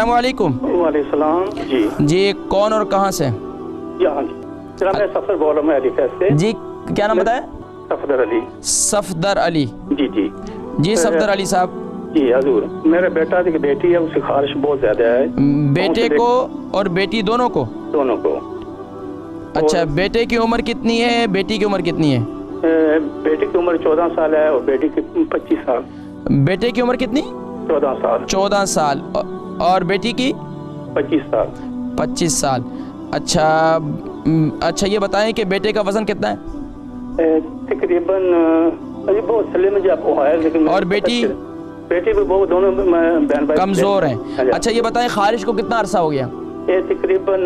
अस्सलाम वालेकुम। वालेकुम सलाम। जी कौन और कहाँ से? जनाब मैं सफदर बोल रहा हूँ अली फैज से। जी क्या नाम बताया? सफदर अली। सफदर अली। जी जी जी सफदर अली साहब। जी हजूर, मेरा बेटा एक बेटी है, उसकी खारिश बहुत ज्यादा है। बेटे को और बेटी दोनों को? दोनों को। अच्छा, बेटे की उम्र कितनी है, बेटी की उम्र कितनी है? बेटी की उम्र 14 साल है और बेटी की 25 साल। बेटे की उम्र कितनी? 14 साल। 14 साल और बेटी की 25 साल। 25 साल। अच्छा ये बताएं कि बेटे का वजन कितना है? तकरीबन अभी बहुत सले में जब है, लेकिन और बेटी? बेटी भी बहुत, दोनों बहन भाई कमजोर हैं। अच्छा ये बताएं खारिश को कितना अरसा हो गया? ये तकरीबन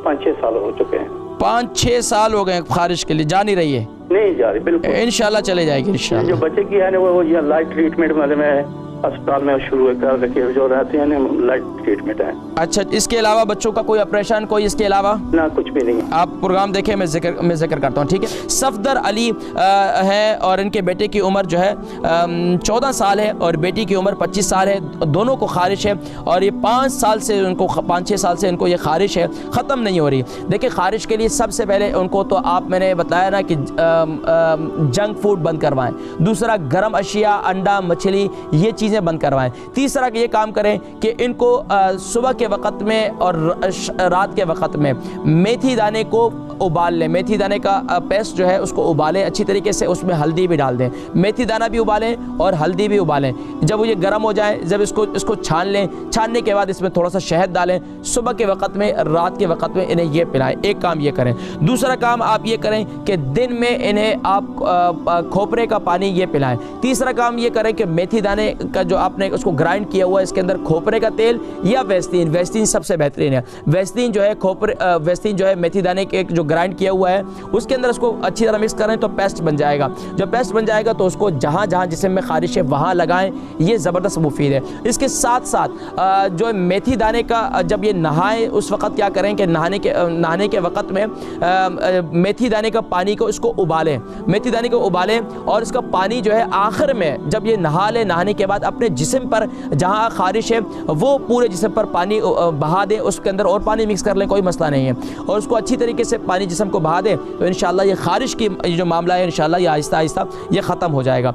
5-6 साल हो चुके हैं। 5-6 साल हो गए खारिश के लिए, जा नहीं रही है? नहीं जा रही बिल्कुल। इंशाल्लाह चले जाएगी इंशाल्लाह। जो बच्चे की है ना वो ये लाइट ट्रीटमेंट वाले में अस्पताल में शुरू कर रखे जो रहते हैं ना, लाइट ट्रीटमेंट है। अच्छा, इसके अलावा बच्चों का कोई ऑपरेशन, कोई इसके अलावा? ना कुछ भी नहीं। आप प्रोग्राम देखें, मैं जिक्र करता हूँ, ठीक है। सफदर अली है और इनके बेटे की उम्र जो है 14 साल है और बेटी की उम्र 25 साल है। दोनों को खारिश है और ये 5 साल से उनको 5-6 साल से इनको ये खारिश है, ख़त्म नहीं हो रही। देखिए खारिश के लिए सबसे पहले उनको तो मैंने बताया ना कि जंक फूड बंद करवाएं। दूसरा गर्म अशिया, अंडा, मछली, ये चीज़ें बंद करवाएं। तीसरा ये काम करें कि इनको सुबह के वक़्त में और रात के वक़्त में मेथी दाने को उबाल लें। मेथी दाने का पेस्ट जो है उसको उबालें अच्छी तरीके से, उसमें हल्दी भी डाल दें। मेथी दाना भी उबालें और हल्दी भी उबालें। जब वो ये गर्म हो जाए, जब इसको छान लें, छानने के बाद इसमें थोड़ा सा शहद डालें। सुबह के वक़्त में, रात के वक़्त में इन्हें ये पिलाएं। एक काम ये करें। दूसरा काम आप ये करें कि दिन में इन्हें आप खोपरे का पानी ये पिलाएं। तीसरा काम ये करें कि मेथी दाने का जो आपने उसको ग्राइंड किया हुआ है, इसके अंदर खोपरे का तेल या वेस्टीन सबसे बेहतरीन है। वेस्टीन जो है मेथी दाने के जो ग्राइंड किया हुआ है उसके अंदर उसको अच्छी तरह मिक्स करें तो पेस्ट बन जाएगा। जब पेस्ट बन जाएगा तो उसको जहाँ जहाँ जिस्म में खारिश है वहाँ लगाएं। ये ज़बरदस्त मुफीद है। इसके साथ साथ जो मेथी दाने का जब ये नहाए उस वक़्त क्या करें कि नहाने के वक़्त में मेथी दाने का पानी को इसको उबालें। मेथी दाने को उबालें और इसका पानी जो है आखिर में जब ये नहा ले, नहाने के बाद अपने जिस्म पर जहाँ खारिश है वो पूरे जिस्म पर पानी बहा दें। उसके अंदर और पानी मिक्स कर लें, कोई मसला नहीं है। और उसको अच्छी तरीके से पानी जिस्म को बहा दें तो इंशाल्लाह ये खारिश की जो मामला है इंशाल्लाह ये आहिस्ता आहिस्ता ये ख़त्म हो जाएगा।